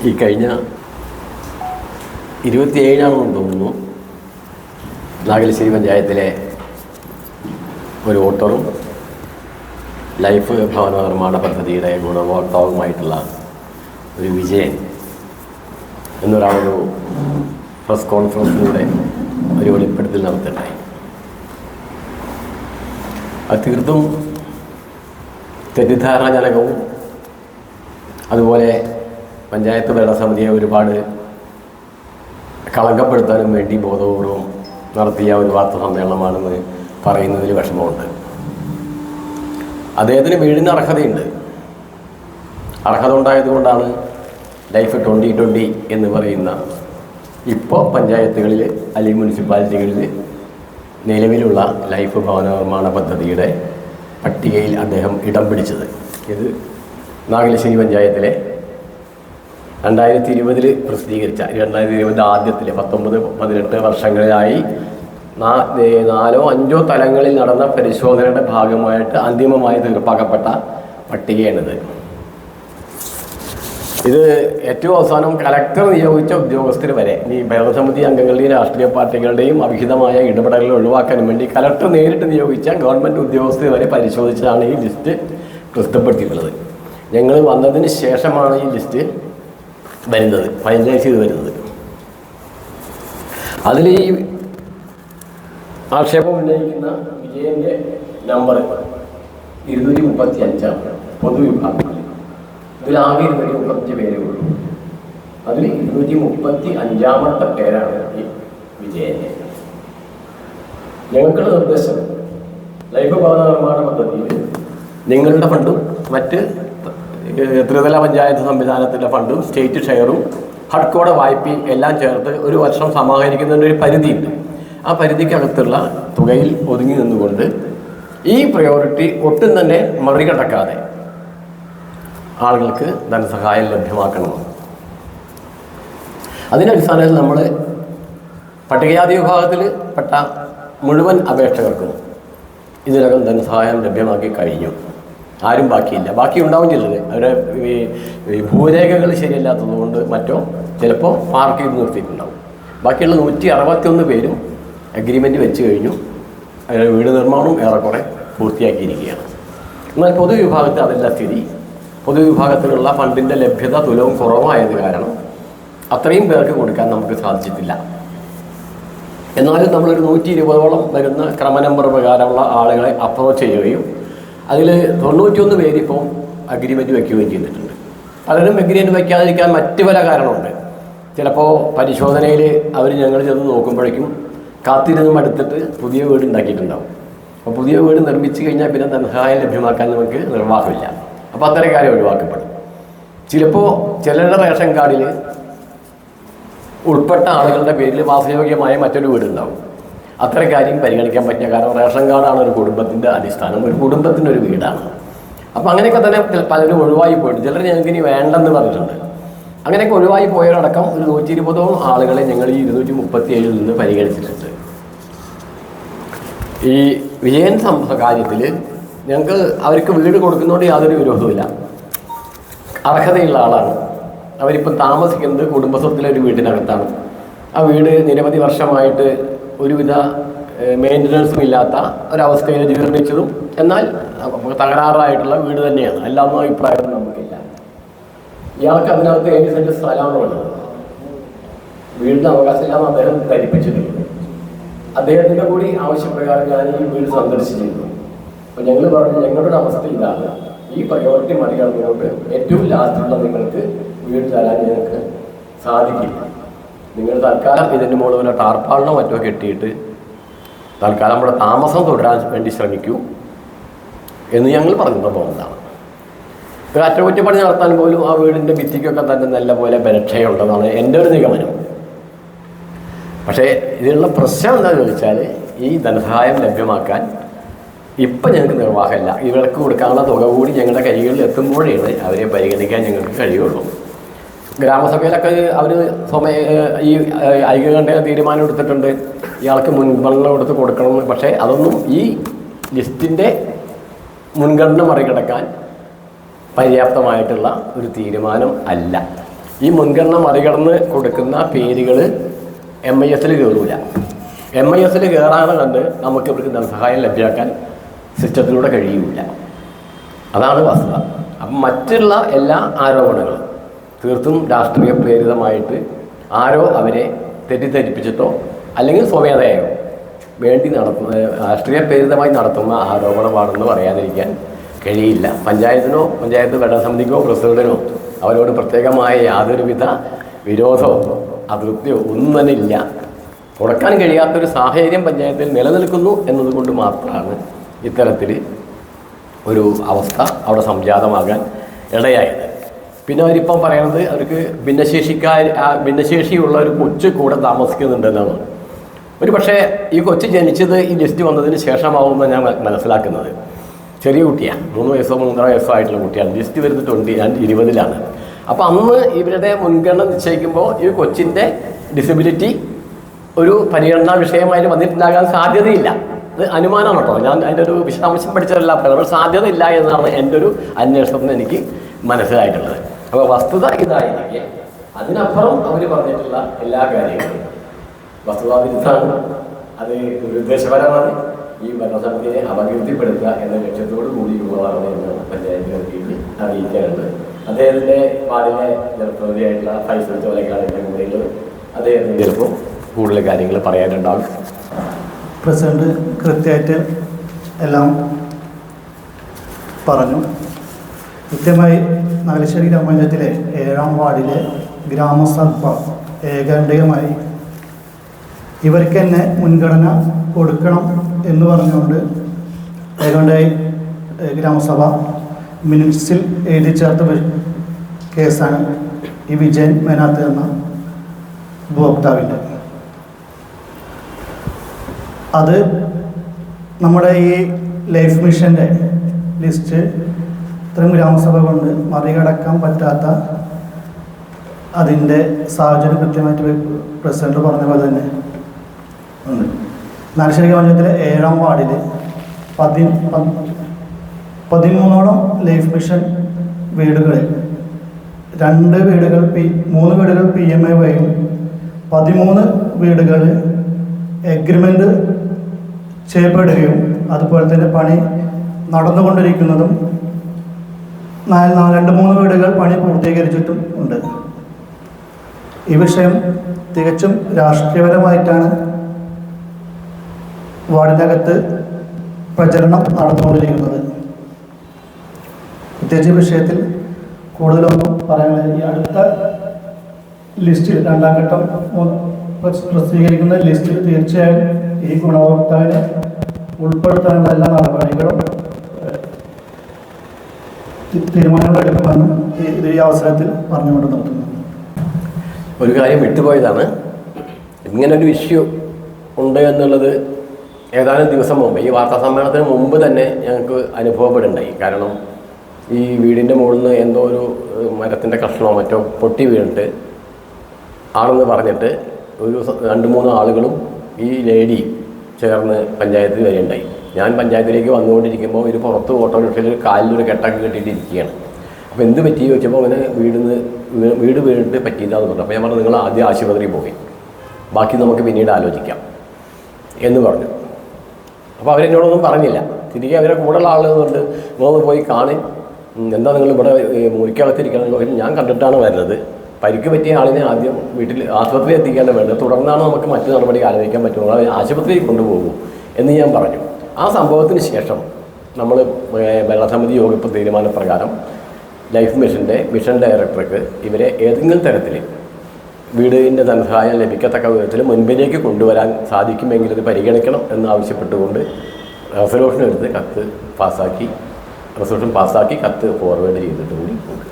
ഈ കഴിഞ്ഞ 27-ആണെന്ന് തോന്നുന്നു, നാഗലശ്ശേരി പഞ്ചായത്തിലെ ഒരു വോട്ടറും ലൈഫ് ഭവന നിർമ്മാണ പദ്ധതിയുടെ ഗുണഭോക്താവുമായിട്ടുള്ള ഒരു വിജയൻ എന്നൊരാളൊരു പ്രസ് കോൺഫറൻസിലൂടെ ഒരു വെളിപ്പെടുത്തൽ നടത്തുണ്ടായി. അത് തീർത്തും തെറ്റിദ്ധാരണാജനകവും അതുപോലെ പഞ്ചായത്ത് ഭരണസമിതിയെ ഒരുപാട് കളങ്കപ്പെടുത്താനും വേണ്ടി ബോധപൂർവം നടത്തിയ ഒരു വാർത്താ സമ്മേളനമാണെന്ന് പറയുന്നതിൽ വിഷമമുണ്ട്. അദ്ദേഹത്തിന് വീടിന് അർഹതയുണ്ട്. അർഹത ഉണ്ടായതുകൊണ്ടാണ് ലൈഫ് 2020 എന്ന് പറയുന്ന ഇപ്പോൾ പഞ്ചായത്തുകളിൽ അല്ലെങ്കിൽ മുനിസിപ്പാലിറ്റികളിൽ നിലവിലുള്ള ലൈഫ് ഭവന നിർമ്മാണ പദ്ധതിയുടെ പട്ടികയിൽ അദ്ദേഹം ഇടം പിടിച്ചത്. ഇത് നാഗലശ്ശേരി പഞ്ചായത്തിലെ 2020 പ്രസിദ്ധീകരിച്ച 2020 ആദ്യത്തിലെ 19-18 വർഷങ്ങളിലായി 4-5 തലങ്ങളിൽ നടന്ന പരിശോധനയുടെ ഭാഗമായിട്ട് അന്തിമമായി തീർപ്പാക്കപ്പെട്ട പട്ടികയാണിത്. ഇത് ഏറ്റവും അവസാനം കലക്ടർ നിയോഗിച്ച ഉദ്യോഗസ്ഥർ വരെ ഈ ഭരണസമിതി അംഗങ്ങളുടെയും രാഷ്ട്രീയ പാർട്ടികളുടെയും അവിഹിതമായ ഇടപെടലുകൾ ഒഴിവാക്കാൻ വേണ്ടി കലക്ടർ നേരിട്ട് നിയോഗിച്ച ഗവൺമെൻറ് ഉദ്യോഗസ്ഥർ വരെ പരിശോധിച്ചാണ് ഈ ലിസ്റ്റ് പ്രസിദ്ധപ്പെടുത്തിയിട്ടുള്ളത്. ഞങ്ങൾ വന്നതിന് ശേഷമാണ് ഈ ലിസ്റ്റ് വരുന്നത്, ഫൈനലൈസ് ചെയ്ത് വരുന്നത്. അതിൽ ഈ ആക്ഷേപം ഉന്നയിക്കുന്ന വിജയൻ്റെ നമ്പർ 235 പൊതുവിഭാഗത്തിൽ. ഇതിലാകെ 235 പേരേ ഉള്ളൂ. അതിൽ 235ാമത്തെ പേരാണ് ഈ വിജയൻ്റെ. ഞങ്ങൾക്കുള്ള നിർദ്ദേശം ലൈഫ് ഭവന നിർമ്മാണ പദ്ധതിയിൽ നിങ്ങളുടെ ഫണ്ടും മറ്റ് ത്രിതല പഞ്ചായത്ത് സംവിധാനത്തിൻ്റെ ഫണ്ടും സ്റ്റേറ്റ് ഷെയറും ഹഡ്കോട വായ്പയും എല്ലാം ചേർത്ത് ഒരു വർഷം സമാഹരിക്കുന്നതിൻ്റെ ഒരു പരിധിയുണ്ട്. ആ പരിധിക്കകത്തുള്ള തുകയിൽ ഒതുങ്ങി നിന്നുകൊണ്ട് ഈ പ്രയോറിറ്റി ഒട്ടും തന്നെ മറികടക്കാതെ ആളുകൾക്ക് ധനസഹായം ലഭ്യമാക്കണമെന്ന്. അതിനടിസ്ഥാനത്തിൽ നമ്മൾ പട്ടികജാതി വിഭാഗത്തിൽ പെട്ട മുഴുവൻ അപേക്ഷകർക്കും ഇതിനകം ധനസഹായം ലഭ്യമാക്കി കഴിഞ്ഞു. ആരും ബാക്കിയില്ല. ബാക്കി ഉണ്ടാവും ചിലത് അവരുടെ ഭൂരേഖകൾ ശരിയല്ലാത്തതുകൊണ്ട് മറ്റോ ചിലപ്പോൾ പാർക്ക് ചെയ്ത് നിർത്തിയിട്ടുണ്ടാവും. ബാക്കിയുള്ള 161 പേരും അഗ്രിമെൻ്റ് വെച്ച് കഴിഞ്ഞു. അവരുടെ വീട് നിർമ്മാണവും ഏറെക്കുറെ പൂർത്തിയാക്കിയിരിക്കുകയാണ്. എന്നാൽ പൊതുവിഭാഗത്തിൽ അതല്ല സ്ഥിതി. പൊതുവിഭാഗത്തിലുള്ള ഫണ്ടിൻ്റെ ലഭ്യത തുലവും കുറവായത് കാരണം അത്രയും പേർക്ക് കൊടുക്കാൻ നമുക്ക് സാധിച്ചിട്ടില്ല. എന്നാലും നമ്മളൊരു 120ഓളം വരുന്ന ക്രമ നമ്പർ പ്രകാരമുള്ള ആളുകളെ അപ്രോച്ച് ചെയ്യുകയും അതിൽ 91 പേരിപ്പോൾ അഗ്രിമെൻറ്റ് വയ്ക്കുകയും ചെയ്തിട്ടുണ്ട്. പലരും അഗ്രിമെൻറ്റ് വയ്ക്കാതിരിക്കാൻ മറ്റ് പല കാരണമുണ്ട്. ചിലപ്പോൾ പരിശോധനയിൽ അവർ ഞങ്ങൾ ചെന്ന് നോക്കുമ്പോഴേക്കും കാത്തിരുന്നും അടുത്തിട്ട് പുതിയ വീട് ഉണ്ടാക്കിയിട്ടുണ്ടാവും. അപ്പോൾ പുതിയ വീട് നിർമ്മിച്ച് കഴിഞ്ഞാൽ പിന്നെ ധനസഹായം ലഭ്യമാക്കാൻ നമുക്ക് നിർവാഹമില്ല. അപ്പോൾ അത്തരം കാര്യം ഒഴിവാക്കപ്പെടും. ചിലപ്പോൾ ചിലരുടെ റേഷൻ കാർഡിൽ ഉൾപ്പെട്ട ആളുകളുടെ പേരിൽ വാസയോഗ്യമായ മറ്റൊരു വീടുണ്ടാവും. അത്തരം കാര്യം പരിഗണിക്കാൻ പറ്റിയ കാരണം റേഷൻ കാർഡാണ് ഒരു കുടുംബത്തിൻ്റെ അടിസ്ഥാനം, ഒരു കുടുംബത്തിൻ്റെ ഒരു വീടാണ്. അപ്പോൾ അങ്ങനെയൊക്കെ തന്നെ പലരും ഒഴിവായി പോയിട്ട് ചിലർ ഞങ്ങൾക്ക് ഇനി വേണ്ടെന്ന് പറഞ്ഞിട്ടുണ്ട്. അങ്ങനെയൊക്കെ ഒഴിവായി പോയവരടക്കം ഒരു 120ഓളം ആളുകളെ ഞങ്ങൾ ഈ 237 നിന്ന് പരിഗണിച്ചിട്ടുണ്ട്. ഈ വിജയൻ കാര്യത്തിൽ ഞങ്ങൾക്ക് അവർക്ക് വീട് കൊടുക്കുന്നതുകൊണ്ട് യാതൊരു വിരോധവുമില്ല. അർഹതയുള്ള ആളാണ്. അവരിപ്പം താമസിക്കുന്നത് കുടുംബസ്വത്തിലെ ഒരു വീട്ടിനകത്താണ്. ആ വീട് നിരവധി വർഷമായിട്ട് ഒരുവിധ മെയിൻ്റനൻസും ഇല്ലാത്ത ഒരവസ്ഥയിൽ ജീർണിച്ചതും എന്നാൽ തകരാറായിട്ടുള്ള വീട് തന്നെയാണ്. എല്ലാമൊന്നും അഭിപ്രായം നമുക്കില്ല. ഇയാൾക്ക് അതിനകത്ത് 7 സെൻറ്റ് സ്ഥലമാണ് ഉള്ളത്. വീടിന് അവകാശമില്ലാന്ന് അദ്ദേഹം ധരിപ്പിച്ചിട്ടുണ്ട്. അദ്ദേഹത്തിൻ്റെ കൂടി ആവശ്യപ്രകാരം ഞാൻ ഈ വീട് സന്ദർശിച്ചിരുന്നു. അപ്പോൾ ഞങ്ങൾ പറഞ്ഞു ഞങ്ങളുടെ അവസ്ഥ ഇതാണ്, ഈ പ്രയോറിറ്റി മറികടന്നുകൊണ്ട് ഏറ്റവും ലാസ്റ്റുള്ള നിങ്ങൾക്ക് വീട് തരാൻ ഞങ്ങൾക്ക് സാധിക്കില്ല. നിങ്ങൾ തൽക്കാലം ഇതിൻ്റെ മുകളിൽ വല്ല ടാർപ്പാളിനോ മറ്റോ കെട്ടിയിട്ട് തൽക്കാലം നമ്മുടെ താമസം തുടരാൻ വേണ്ടി ശ്രമിക്കൂ എന്ന് ഞങ്ങൾ പറഞ്ഞു പോകുന്നതാണ്. ഒരു അറ്റകുറ്റപ്പണി നടത്താൻ പോലും ആ വീടിൻ്റെ ഭിത്തിക്കൊക്കെ തന്നെ നല്ല പോലെ ബലക്ഷയുണ്ടെന്നാണ് എൻ്റെ ഒരു നിഗമനം. പക്ഷേ ഇതിനുള്ള പ്രശ്നം എന്താണെന്ന് ചോദിച്ചാൽ ഈ ധനസഹായം ലഭ്യമാക്കാൻ ഇപ്പം ഞങ്ങൾക്ക് നിർവാഹമില്ല. ഇവർക്ക് കൊടുക്കാനുള്ള തുക കൂടി ഞങ്ങളുടെ കൈകളിൽ എത്തുമ്പോഴാണ് അവരെ പരിഗണിക്കാൻ ഞങ്ങൾക്ക് കഴിയുള്ളൂ. ഗ്രാമസഭയിലൊക്കെ അവർ ഈ ഐക്യകണ്ഠേന തീരുമാനം എടുത്തിട്ടുണ്ട് ഇയാൾക്ക് മുൻഗണന കൊടുത്ത് കൊടുക്കണമെന്ന്. പക്ഷേ അതൊന്നും ഈ ലിസ്റ്റിൻ്റെ മുൻഗണന മറികടക്കാൻ പര്യാപ്തമായിട്ടുള്ള ഒരു തീരുമാനം അല്ല. ഈ മുൻഗണന മറികടന്ന് കൊടുക്കുന്ന പേരുകൾ MIS കയറൂല. MIS കയറാതെ കണ്ട് നമുക്ക് ഇവർക്ക് ധനസഹായം ലഭ്യമാക്കാൻ സിസ്റ്റത്തിലൂടെ കഴിയൂല. അതാണ് വസ്തുത. അപ്പം മറ്റുള്ള എല്ലാ ആരോപണങ്ങളും തീർത്തും രാഷ്ട്രീയ പ്രേരിതമായിട്ട് ആരോ അവരെ തെറ്റിദ്ധരിപ്പിച്ചിട്ടോ അല്ലെങ്കിൽ സ്വമേധയോ വേണ്ടി നടത്തുന്ന രാഷ്ട്രീയ പ്രേരിതമായി നടത്തുന്ന ആരോപണമാണെന്ന് പറയാതിരിക്കാൻ കഴിയില്ല. പഞ്ചായത്തിനോ പഞ്ചായത്ത് ഭരണസമിതിക്കോ പ്രസിഡന്റിനോ അവരോട് പ്രത്യേകമായ യാതൊരുവിധ വിരോധമോ അതൃപ്തിയോ ഒന്നും തന്നെ ഇല്ല. കൊടുക്കാൻ കഴിയാത്തൊരു സാഹചര്യം പഞ്ചായത്തിൽ നിലനിൽക്കുന്നു എന്നതുകൊണ്ട് മാത്രമാണ് ഇത്തരത്തിൽ ഒരു അവസ്ഥ അവിടെ സംജാതമാകാൻ ഇടയായത്. പിന്നെ അവരിപ്പം പറയുന്നത് അവർക്ക് ഭിന്നശേഷിയുള്ള ഒരു കൊച്ചു കൂടെ താമസിക്കുന്നുണ്ടെന്നാണ്. ഒരു പക്ഷേ ഈ കൊച്ചു ജനിച്ചത് ഈ ലിസ്റ്റ് വന്നതിന് ശേഷമാവുമെന്ന് ഞാൻ മനസ്സിലാക്കുന്നത്. ചെറിയ കുട്ടിയാണ്, 3 വയസ്സോ 3.5 വയസ്സോ ആയിട്ടുള്ള കുട്ടിയാണ്. ലിസ്റ്റ് വരുന്നത് 2020 അപ്പോൾ അന്ന് ഇവരുടെ മുൻഗണന നിശ്ചയിക്കുമ്പോൾ ഈ കൊച്ചിൻ്റെ ഡിസബിലിറ്റി ഒരു പരിഗണനാ വിഷയമായിട്ട് വന്നിട്ടുണ്ടാകാൻ സാധ്യതയില്ല. അത് അനുമാനമാണ് കേട്ടോ. ഞാൻ അതിൻ്റെ ഒരു വിശദാംശം പഠിച്ചതല്ല, പക്ഷേ സാധ്യത ഇല്ല എന്നാണ് എൻ്റെ ഒരു അന്വേഷണത്തിന് എനിക്ക് മനസ്സിലായിട്ടുള്ളത്. അപ്പോൾ വസ്തുത ഇതായിരിക്കെ അതിനപ്പുറം അവർ പറഞ്ഞിട്ടുള്ള എല്ലാ കാര്യങ്ങളും വസ്തുതാവിരുദ്ധമാണ്. അത് ദുരുദ്ദേശപരമാണ്. ഈ ഭരണസമിതിയെ അപകീർത്തിപ്പെടുത്തുക എന്ന ലക്ഷ്യത്തോട് കൂടിയുള്ളതാണ് എന്നാണ് പഞ്ചായത്ത് കമ്മിറ്റിക്ക് അറിയിക്കാറുണ്ട്. അദ്ദേഹത്തിൻ്റെ വാർഡിലെ ജനപ്രതിനിധിയായിട്ടുള്ള ഫൈസൽ ചോലക്കാടിൻ്റെ കൂടെയുള്ളത് അദ്ദേഹത്തിന് ചിലപ്പോൾ കൂടുതൽ കാര്യങ്ങൾ പറയാനുണ്ടാകും. പ്രസിഡന്റ് കൃത്യമായിട്ട് എല്ലാം പറഞ്ഞു. കൃത്യമായി നാഗശ്ശേരി ഗ്രാമപഞ്ചായത്തിലെ 7ാം വാർഡിലെ ഗ്രാമസഭ ഏകാന്തികമായി ഇവർക്ക് തന്നെ മുൻഗണന കൊടുക്കണം എന്ന് പറഞ്ഞുകൊണ്ട് ഏകാന്തികമായി ഗ്രാമസഭ മിനിറ്റ്സിൽ എഴുതി ചേർത്ത കേസാണ് ഈ വിജയൻ മേനാത്ത് എന്ന ഉപഭോക്താവിൻ്റെ. അത് നമ്മുടെ ഈ ലൈഫ് മിഷൻ്റെ ലിസ്റ്റ് ഇത്രയും ഗ്രാമസഭ കൊണ്ട് മറികടക്കാൻ പറ്റാത്ത അതിൻ്റെ സാഹചര്യം കൃത്യമായിട്ട് പ്രസിഡന്റ് പറഞ്ഞ പോലെ തന്നെ ഉണ്ട്. നാഗശ്ശേരി ഗ്രാമപഞ്ചായത്തിലെ 7ാം വാർഡിൽ 13ഓളം ലൈഫ് മിഷൻ വീടുകളിൽ 3 വീടുകൾ PMA വഴിയും 13 വീടുകൾ എഗ്രിമെൻ്റ് ചെയ്യപ്പെടുകയും അതുപോലെ തന്നെ പണി നടന്നുകൊണ്ടിരിക്കുന്നതും 2-3 വീടുകൾ പണി പൂർത്തീകരിച്ചിട്ടും ഉണ്ട്. ഈ വിഷയം തികച്ചും രാഷ്ട്രീയപരമായിട്ടാണ് വാർഡിനകത്ത് പ്രചരണം നടന്നുകൊണ്ടിരിക്കുന്നത്. പ്രത്യേകിച്ച് വിഷയത്തിൽ കൂടുതലൊന്നും പറയാനില്ല. ഈ അടുത്ത ലിസ്റ്റിൽ 2ാം ഘട്ടം പ്രസിദ്ധീകരിക്കുന്ന ലിസ്റ്റിൽ തീർച്ചയായും ഈ ഗുണഭോക്താവിനെ ഉൾപ്പെടുത്താനുള്ള എല്ലാ നടപടികളും തീരുമാനങ്ങൾ എടുക്കുമെന്ന് ഈ അവസരത്തിൽ പറഞ്ഞുകൊണ്ട് നിർത്തുന്നു. ഒരു കാര്യം വിട്ടുപോയതാണ്. ഇങ്ങനൊരു ഇഷ്യൂ ഉണ്ട് എന്നുള്ളത് ഏതാനും ദിവസം മുമ്പ്, ഈ വാർത്താ സമ്മേളനത്തിന് മുമ്പ് തന്നെ ഞങ്ങൾക്ക് അനുഭവപ്പെടുണ്ടായി. കാരണം ഈ വീടിൻ്റെ മുകളിൽ നിന്ന് എന്തോ ഒരു മരത്തിൻ്റെ കഷ്ണമോ മറ്റോ പൊട്ടി വീണിട്ട് ആണെന്ന് പറഞ്ഞിട്ട് ഒരു 2-3 ആളുകളും ഈ ലേഡി ചേർന്ന് പഞ്ചായത്തിൽ വരെയുണ്ടായി. ഞാൻ പഞ്ചായത്തിലേക്ക് വന്നുകൊണ്ടിരിക്കുമ്പോൾ ഒരു പുറത്ത് ഓട്ടോറിക്ഷയിൽ കാലിലൊരു കെട്ടൊക്കെ കെട്ടിയിട്ടിരിക്കുകയാണ്. അപ്പോൾ എന്ത് പറ്റി ചോദിച്ചപ്പോൾ അവന് വീട് വീണിട്ട് പറ്റിയില്ലാന്ന് പറഞ്ഞു. അപ്പോൾ ഞാൻ പറഞ്ഞു, നിങ്ങൾ ആദ്യം ആശുപത്രിയിൽ പോയി, ബാക്കി നമുക്ക് പിന്നീട് ആലോചിക്കാം എന്ന് പറഞ്ഞു. അപ്പോൾ അവരെന്നോടൊന്നും പറഞ്ഞില്ല. തിരികെ അവരെ കൂടുതലുള്ള ആളുകളുണ്ട്, നിങ്ങൾ പോയി കാണി, എന്താ നിങ്ങൾ ഇവിടെ മുറിക്കകത്തിരിക്കണം. ഞാൻ കണ്ടിട്ടാണ് വരുന്നത്. പരിക്ക് പറ്റിയ ആളിനെ ആദ്യം വീട്ടിൽ ആശുപത്രിയിൽ എത്തിക്കാണ്ട് വേണ്ടത്, തുടർന്നാണ് നമുക്ക് മറ്റു നടപടി ആലോചിക്കാൻ പറ്റുള്ളൂ, ആശുപത്രിയിൽ കൊണ്ടുപോകൂ എന്ന് ഞാൻ പറഞ്ഞു. ആ സംഭവത്തിന് ശേഷം നമ്മൾ ഭരണസമിതി യോഗ തീരുമാനപ്രകാരം ലൈഫ് മിഷൻ ഡയറക്ടർക്ക് ഇവരെ ഏതെങ്കിലും തരത്തിൽ വീടിൻ്റെ ധനസഹായം ലഭിക്കത്തക്ക വിധത്തിൽ മുൻപിലേക്ക് കൊണ്ടുവരാൻ സാധിക്കുമെങ്കിൽ ഇത് പരിഗണിക്കണം എന്നാവശ്യപ്പെട്ടുകൊണ്ട് റെസൊല്യൂഷൻ പാസ്സാക്കി കത്ത് ഫോർവേഡ് ചെയ്തിട്ട് കൂടി ഉണ്ട്.